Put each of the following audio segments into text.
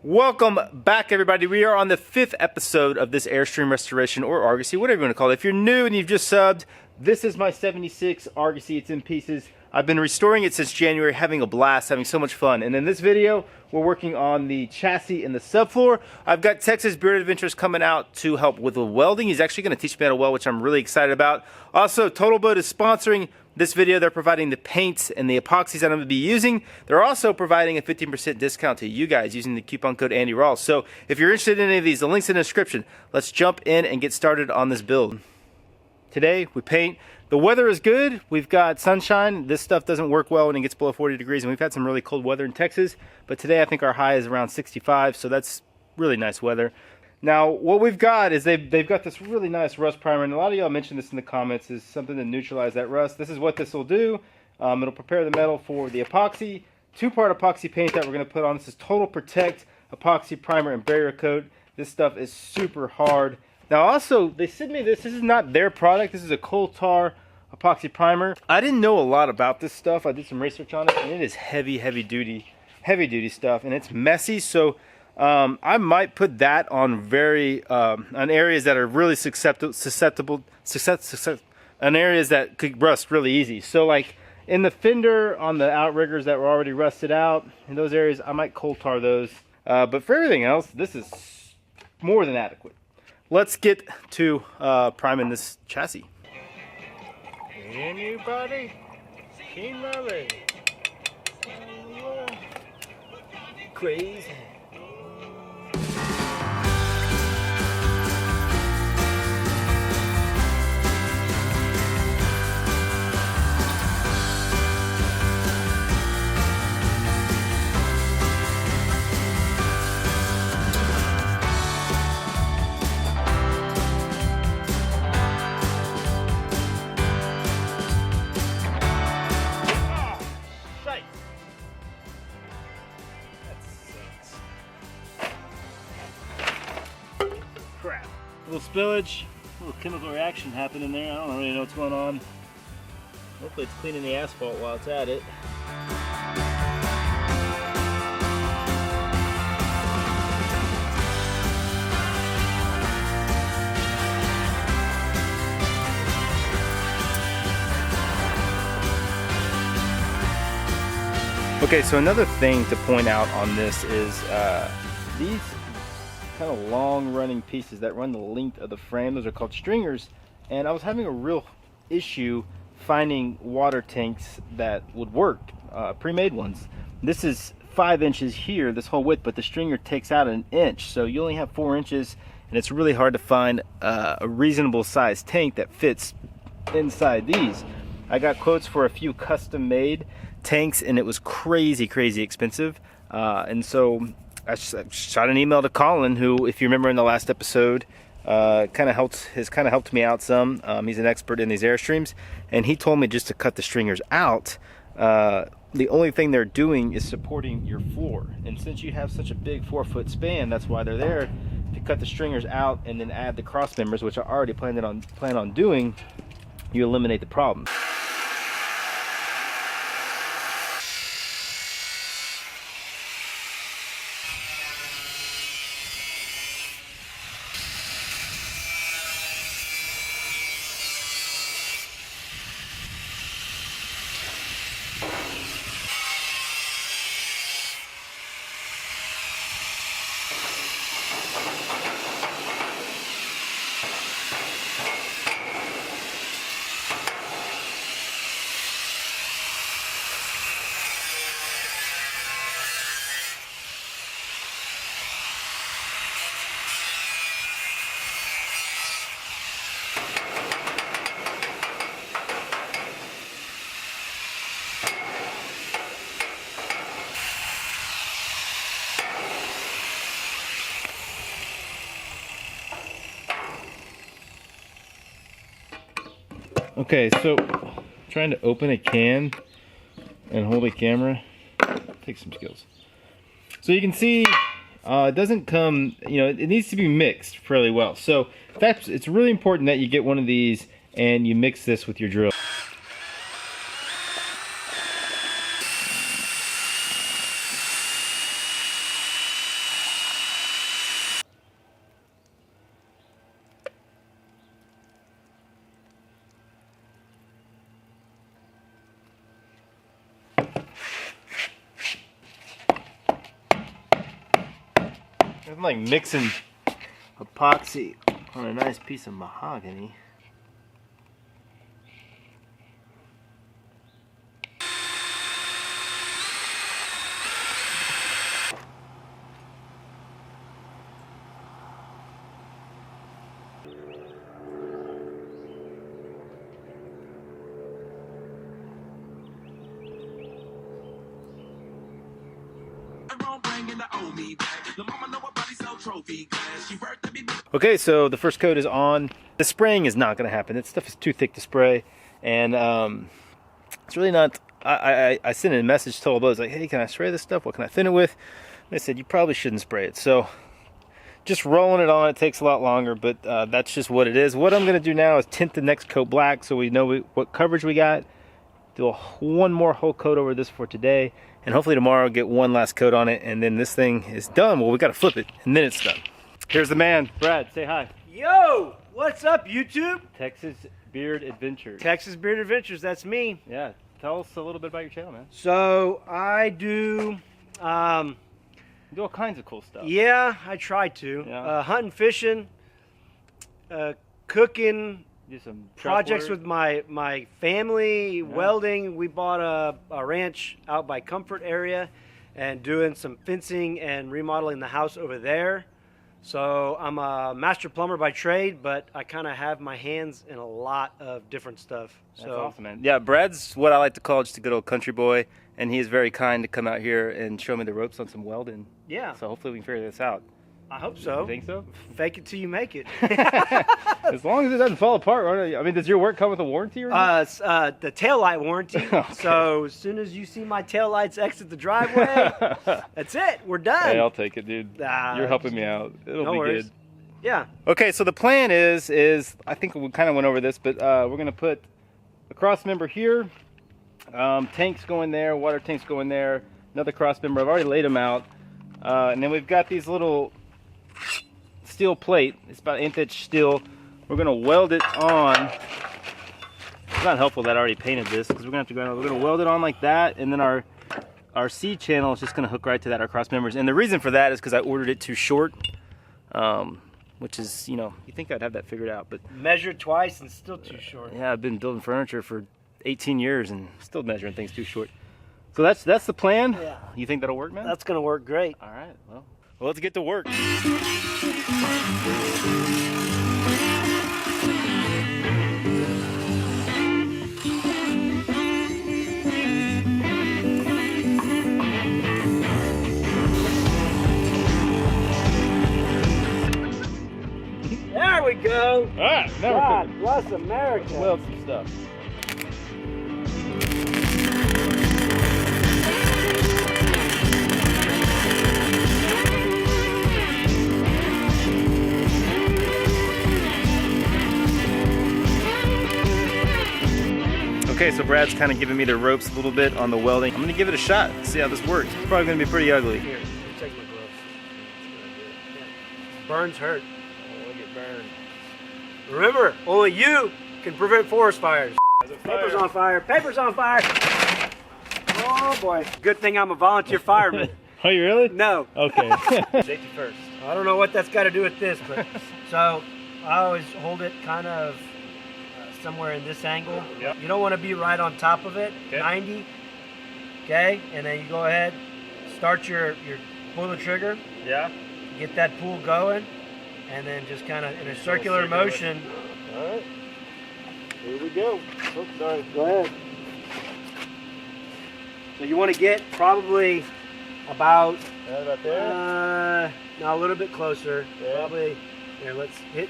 Welcome back, everybody. We are on the 5th episode of this Airstream Restoration or Argosy, whatever you want to call it. If you're new and you've just subbed, this is my 76 Argosy. It's in pieces. I've been restoring it since January, having a blast, having so much fun. And in this video, we're working on the chassis and the subfloor. I've got Texas Bearded Adventures coming out to help with the welding. He's actually going to teach me how to weld, which I'm really excited about. Also, Total Boat is sponsoring this video. They're providing the paints and the epoxies that I'm going to be using. They're also providing a 15% discount to you guys using the coupon code Andy Rawls. So if you're interested in any of these, the link's in the description. Let's jump in and get started on this build. Today we paint. The weather is good. We've got sunshine. This stuff doesn't work well when it gets below 40 degrees, and we've had some really cold weather in Texas. But today I think our high is around 65, so that's really nice weather. Now, what we've got is they've got this really nice rust primer, and a lot of y'all mentioned this in the comments, is something to neutralize that rust. This is what this will do. It'll prepare the metal for the epoxy. Two-part epoxy paint that we're going to put on. This is Total Protect epoxy primer and barrier coat. This stuff is super hard. Now, also, they sent me this. This is not their product. This is a coal tar epoxy primer. I didn't know a lot about this stuff. I did some research on it, and it is heavy duty stuff, and it's messy. So I might put that on on areas that are really susceptible, on areas that could rust really easy. So like in the fender, on the outriggers that were already rusted out, in those areas, I might coal tar those. But for everything else, this is more than adequate. Let's get to priming this chassis. Anybody? King Lily. Crazy. Crap. A little spillage, a little chemical reaction happening there. I don't really know what's going on. Hopefully it's cleaning the asphalt while it's at it. Okay, so another thing to point out on this is these kind of long running pieces that run the length of the frame, those are called stringers, and I was having a real issue finding water tanks that would work, pre-made ones. This is 5 inches here, this whole width, but the stringer takes out an inch, so you only have 4 inches, and it's really hard to find a reasonable sized tank that fits inside these. I got quotes for a few custom made tanks, and it was crazy expensive, and so I shot an email to Colin, who, if you remember in the last episode, has kind of helped me out some. He's an expert in these Airstreams, and he told me just to cut the stringers out. The only thing they're doing is supporting your floor, and since you have such a big 4-foot span, that's why they're there, to cut the stringers out and then add the cross members, which I already plan on doing. You eliminate the problem. Okay, so trying to open a can and hold a camera takes some skills. So you can see it doesn't come, it needs to be mixed fairly well. So it's really important that you get one of these and you mix this with your drill. I'm like mixing epoxy on a nice piece of mahogany. Okay, so the first coat is on. The spraying is not going to happen. That stuff is too thick to spray, and it's really not. I sent a message to all those like, hey, can I spray this stuff? What can I thin it with? And they said you probably shouldn't spray it. So just rolling it on, it takes a lot longer, but that's just what it is. What I'm going to do now is tint the next coat black so we know what coverage we got. Do one more whole coat over this for today, and hopefully tomorrow I'll get one last coat on it, and then this thing is done. Well, we got to flip it, and then it's done. Here's the man, Brad. Say hi. Yo, what's up, YouTube? Texas Beard Adventures. Texas Beard Adventures, that's me. Yeah, tell us a little bit about your channel, man. So I do, You do all kinds of cool stuff. yeah, I try to. Yeah. Hunting, fishing, cooking, Do some projects work. with my family, welding. We bought a ranch out by Comfort area and doing some fencing and remodeling the house over there. So I'm a master plumber by trade, but I kind of have my hands in a lot of different stuff. That's awesome, man. Yeah, Brad's what I like to call just a good old country boy, and he is very kind to come out here and show me the ropes on some welding. Yeah. So hopefully we can figure this out. I hope so. You think so? Fake it till you make it. As long as it doesn't fall apart. Right? I mean, does your work come with a warranty or not? The taillight warranty. Okay. So as soon as you see my taillights exit the driveway, that's it. We're done. Hey, I'll take it, dude. You're helping me out. It'll no be worries. good. Yeah. Okay, so the plan is I think we kind of went over this, but we're going to put a cross member here. Tanks go in there, water tanks go in there, another cross member. I've already laid them out. And then we've got these little steel plate. It's about 1/8 inch steel. We're going to weld it on. It's not helpful that I already painted this because we're going to have to go. We're going to weld it on like that, and then our C channel is just going to hook right to that, our cross members. And the reason for that is because I ordered it too short. Which is, you know, you think I'd have that figured out, but Measured twice and still too short. yeah, I've been building furniture for 18 years and still measuring things too short. So that's the plan. Yeah. You think that'll work, man? That's gonna work great. All right. Well, let's get to work. There we go. All right. Now we're God cooking. bless America. Let's weld some stuff. Okay, so Brad's kind of giving me the ropes a little bit on the welding. I'm going to give it a shot, see how this works. It's probably going to be pretty ugly. Here, take my gloves. Burns hurt. Oh, look at burn. Remember, only you can prevent forest fires. Paper's on fire. Paper's on fire. Oh boy. Good thing I'm a volunteer fireman. Oh, you really? No. Okay. Safety first. I don't know what that's got to do with this, but so I always hold it kind of somewhere in this angle. Yep. You don't want to be right on top of it. Okay. 90. Okay, and then you go ahead, start your pull the trigger, Yeah. get that pull going, and then just kind of in a circular motion. All right. Here we go. Oh, sorry. Go ahead. So you want to get probably about Right about there. now a little bit closer. Yeah. Probably here. Let's hit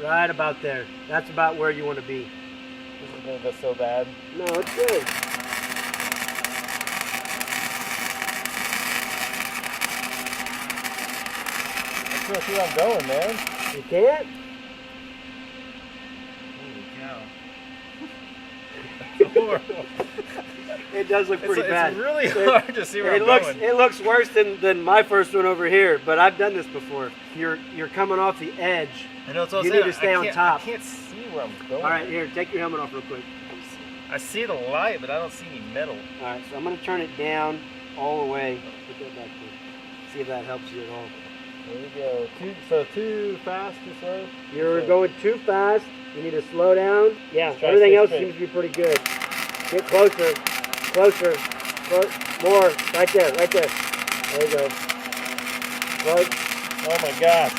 right about there. That's about where you want to be. This is going to go so bad. No, it's good. I can't see where I'm going, man. You can't? Holy cow. It's horrible. It does look pretty bad. It's really hard to see where I'm going. It looks worse than my first one over here, but I've done this before. You're coming off the edge. I know, it's all You need to stay on top. I can't see where I'm going. All right, here, take your helmet off real quick. I see the light, but I don't see any metal. All right, so I'm going to turn it down all the way. Put that back there. see if that helps you at all. There you go. Too fast, too slow? You're going too fast. You need to slow down. Yeah, Try to everything stay else straight. seems to be pretty good. Get closer, closer, more. Right there, right there. There you go. Close. Oh my gosh.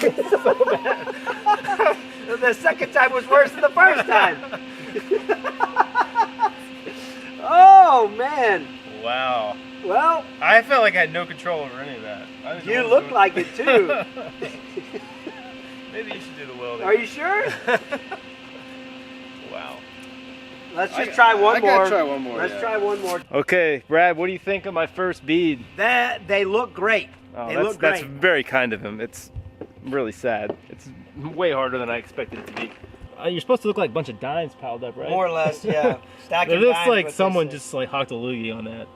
So bad. The second time was worse than the first time. Oh man. Wow. Well, I felt like I had no control over any of that. I didn't know you what look was like it too. Maybe you should do the welding. Are you sure? Wow. Let's just try one more. I gotta try one more. Let's try one more. Okay, Brad, what do you think of my first bead? That they look great. Oh, They that's, look great. that's very kind of him. It's really sad. It's way harder than I expected it to be. You're supposed to look like a bunch of dimes piled up, right? More or less, yeah. Stacking It looks dimes, like what they someone say. just like hocked a loogie on that.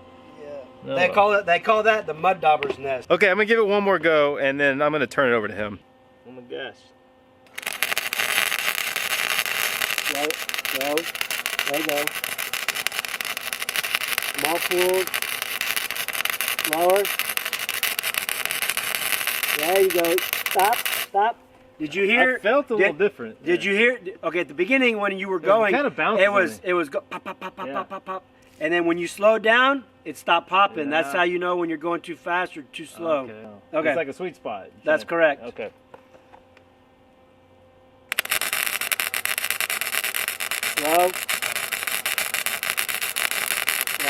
Yeah. No. They call that the mud dauber's nest. Okay, I'm gonna give it one more go, and then I'm gonna turn it over to him. Oh my gosh. Go. There you go. Small pools. Lower. There you go. Stop. Did you hear? I felt a little different. Did you hear? Okay, at the beginning when you were was going, kind of bouncy it on was me. go pop pop pop pop Yeah. pop pop pop, and then when you slowed down, it stopped popping. That's Yeah. how you know when you're going too fast or too slow. Okay. It's like a sweet spot. That's correct. Okay. Slow.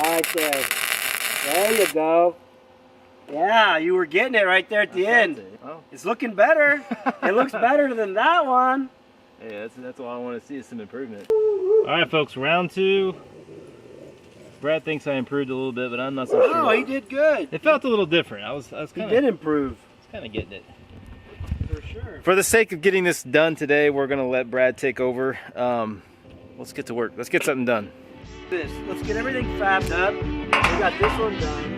Right there. There you go. Yeah, you were getting it right there at the end. Oh. It's looking better. It looks better than that one. Yeah, that's all I want to see is some improvement. All right, folks, round two. Brad thinks I improved a little bit, but I'm not so sure. Oh, he did good. It felt a little different. I was He kind did of improve. getting it. For sure. For the sake of getting this done today, we're gonna let Brad take over. Let's get to work. Let's get something done. Let's get everything fabbed up. We got this one done.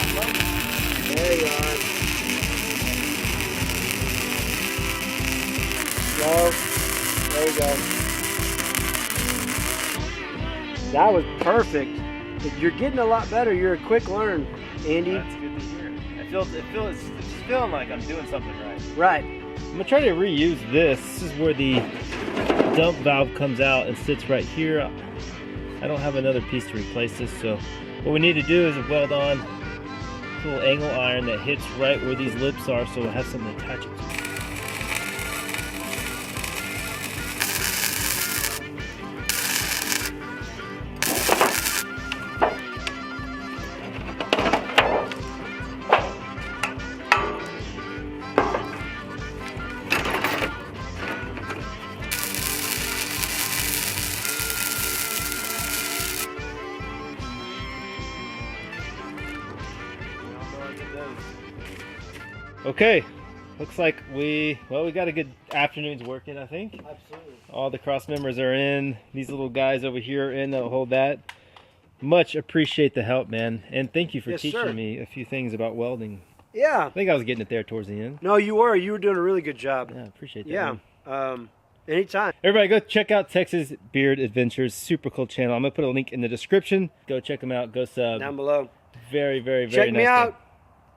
There you are. Go. There you go. That was perfect. You're getting a lot better. You're a quick learn, Andy. That's good to hear. It's feeling like I'm doing something right. Right. I'm gonna try to reuse this. This is where the dump valve comes out and sits right here. I don't have another piece to replace this, so what we need to do is weld on a little angle iron that hits right where these lips are, so we'll have something to attach it to. Okay, looks like we got a good afternoon's working, I think. Absolutely. All the cross members are in. These little guys over here are in. They'll hold that. Much appreciate the help, man. And thank you for Yes, teaching sir. me a few things about welding. Yeah. I think I was getting it there towards the end. No, you were. You were doing a really good job. Yeah, appreciate that. Yeah. man. Anytime. Everybody go check out Texas Beard Adventures. Super cool channel. I'm going to put a link in the description. Go check them out. Go sub. Down below. Very, very, very Check nice me guy. out.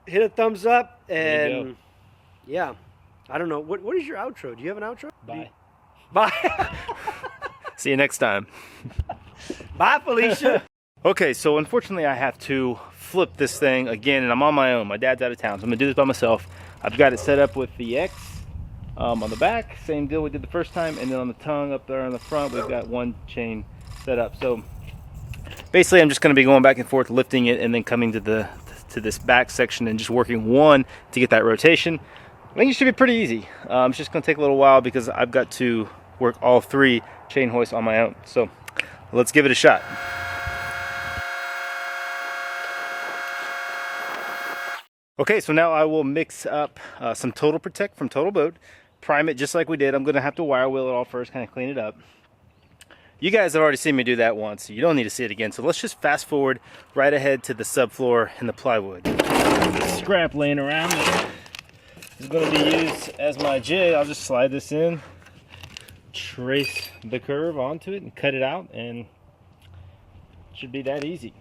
Hit a thumbs up. There you And go. yeah. I don't know. What is your outro? Do you have an outro? Bye. Bye. See you next time. Bye, Felicia. Okay, so unfortunately I have to flip this thing again, and I'm on my own. My dad's out of town, so I'm gonna do this by myself. I've got it set up with the X on the back, same deal we did the first time, and then on the tongue up there on the front, we've got one chain set up. So basically I'm just gonna be going back and forth, lifting it, and then coming to this back section and just working one to get that rotation. I think it should be pretty easy. It's just gonna take a little while because I've got to work all three chain hoists on my own. So let's give it a shot. Okay, so now I will mix up some Total Protect from Total Boat, prime it just like we did. I'm gonna have to wire wheel it all first, kind of clean it up. You guys have already seen me do that once, so you don't need to see it again. So let's just fast forward right ahead to the subfloor and the plywood. The scrap laying around is going to be used as my jig. I'll just slide this in, trace the curve onto it, and cut it out, and it should be that easy.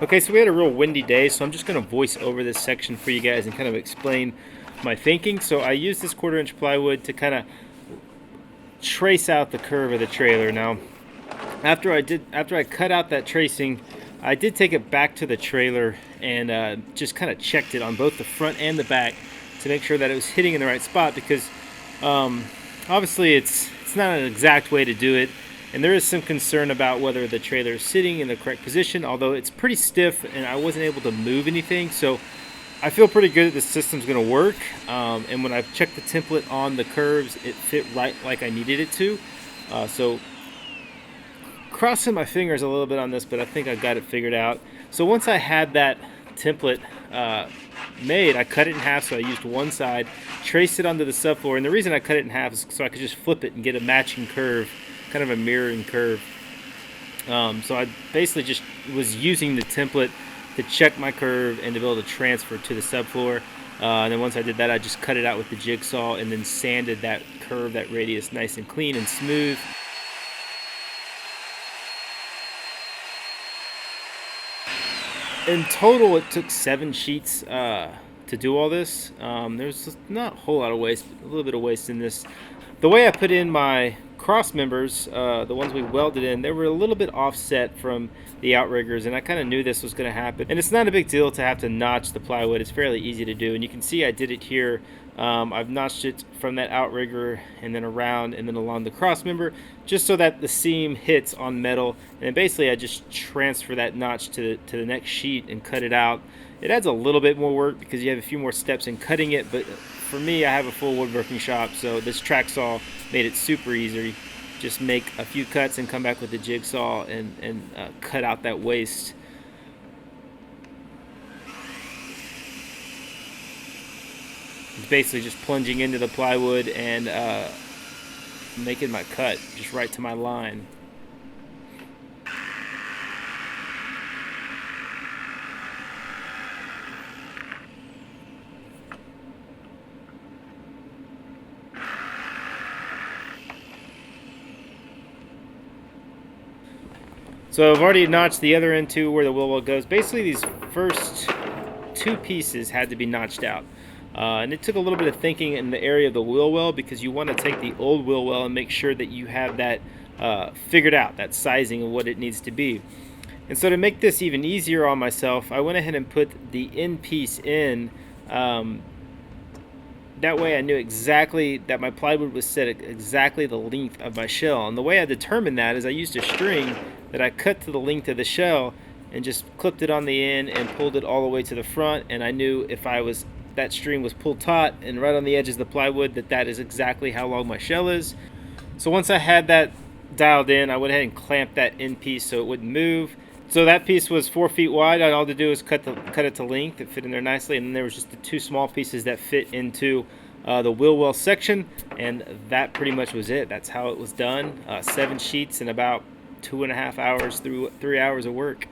Okay, so we had a real windy day, so I'm just going to voice over this section for you guys and kind of explain my thinking. So I used this 1/4 inch plywood to kind of trace out the curve of the trailer. Now, after I cut out that tracing, I did take it back to the trailer and just kind of checked it on both the front and the back to make sure that it was hitting in the right spot, because obviously it's not an exact way to do it. And there is some concern about whether the trailer is sitting in the correct position, although it's pretty stiff and I wasn't able to move anything. So I feel pretty good that this system's going to work. And when I've checked the template on the curves, it fit right like I needed it to. So crossing my fingers a little bit on this, but I think I got it figured out. So once I had that template made, I cut it in half. So I used one side, traced it onto the subfloor. And the reason I cut it in half is so I could just flip it and get a matching curve, kind of a mirroring curve. So I basically just was using the template to check my curve and to be able to transfer to the subfloor. And then once I did that, I just cut it out with the jigsaw and then sanded that curve, that radius, nice and clean and smooth. In total, it took 7 sheets to do all this. There's not a whole lot of waste, but a little bit of waste in this. The way I put in my cross members, the ones we welded in, they were a little bit offset from the outriggers, and I kind of knew this was going to happen. And it's not a big deal to have to notch the plywood. It's fairly easy to do, and you can see I did it here. I've notched it from that outrigger and then around and then along the cross member, just so that the seam hits on metal. And then basically I just transfer that notch to the next sheet and cut it out. It adds a little bit more work because you have a few more steps in cutting it, but for me, I have a full woodworking shop, so this track saw made it super easy. Just make a few cuts and come back with the jigsaw and cut out that waste. It's basically just plunging into the plywood and making my cut just right to my line. So I've already notched the other end to where the wheel well goes. Basically, these first 2 pieces had to be notched out. And it took a little bit of thinking in the area of the wheel well, because you want to take the old wheel well and make sure that you have that figured out, that sizing of what it needs to be. And so to make this even easier on myself, I went ahead and put the end piece in. That way I knew exactly that my plywood was set at exactly the length of my shell. And the way I determined that is I used a string that I cut to the length of the shell and just clipped it on the end and pulled it all the way to the front. And I knew if that string was pulled taut and right on the edges of the plywood, that is exactly how long my shell is. So once I had that dialed in, I went ahead and clamped that end piece so it wouldn't move. So that piece was 4 feet wide. All I had to do was cut it to length. It fit in there nicely, and then there was just the 2 small pieces that fit into the wheel well section, and that pretty much was it. That's how it was done. 7 sheets in about 2.5 hours through 3 hours of work.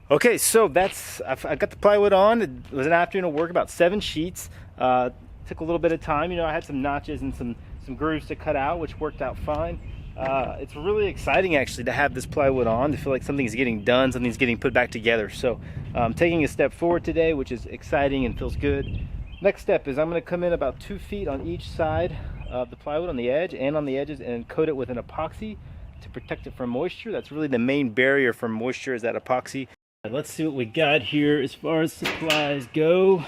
Okay, so I got the plywood on. It was an afternoon of work, about 7 sheets. Took a little bit of time. I had some notches and some grooves to cut out, which worked out fine. It's really exciting actually to have this plywood on, to feel like something's getting done, something's getting put back together. So I'm taking a step forward today, which is exciting and feels good. Next step is I'm going to come in about 2 feet on each side of the plywood, on the edge and on the edges, and coat it with an epoxy to protect it from moisture. That's really the main barrier from moisture, is that epoxy. Let's see what we got here as far as supplies go.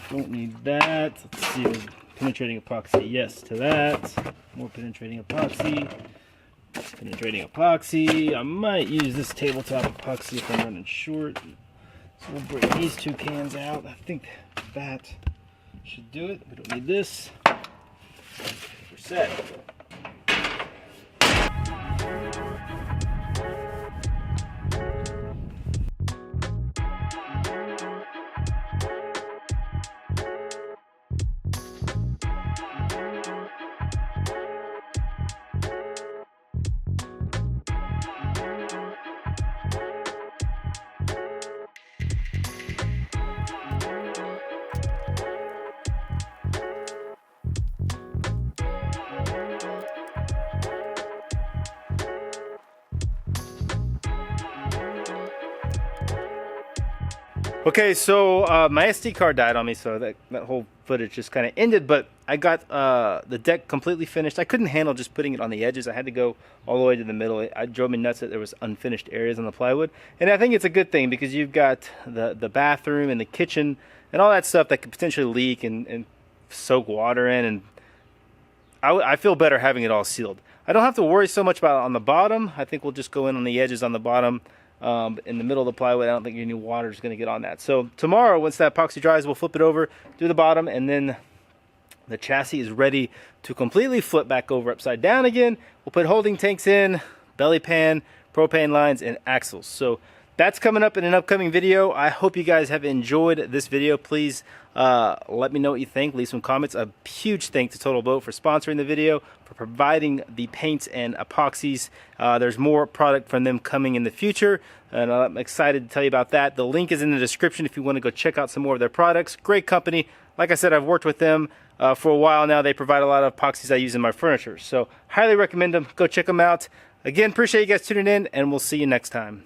Don't need that. Let's see, penetrating epoxy, yes to that. More penetrating epoxy. Penetrating epoxy. I might use this tabletop epoxy if I'm running short. So we'll bring these 2 cans out. I think that should do it. We don't need this. We're set. Okay, so my SD card died on me, so that whole footage just kind of ended, but I got the deck completely finished. I couldn't handle just putting it on the edges. I had to go all the way to the middle. It drove me nuts that there was unfinished areas on the plywood. And I think it's a good thing because you've got the bathroom and the kitchen and all that stuff that could potentially leak and soak water in. And I feel better having it all sealed. I don't have to worry so much about it on the bottom. I think we'll just go in on the edges on the bottom. In the middle of the plywood, I don't think any water is going to get on that. So tomorrow, once that epoxy dries, we'll flip it over, do the bottom, and then the chassis is ready to completely flip back over upside down again. We'll put holding tanks in, belly pan, propane lines, and axles. So that's coming up in an upcoming video. I hope you guys have enjoyed this video. Please let me know what you think. Leave some comments. A huge thanks to Total Boat for sponsoring the video, for providing the paints and epoxies. There's more product from them coming in the future, and I'm excited to tell you about that. The link is in the description if you want to go check out some more of their products. Great company. Like I said, I've worked with them for a while now. They provide a lot of epoxies I use in my furniture, so highly recommend them. Go check them out. Again, appreciate you guys tuning in, and we'll see you next time.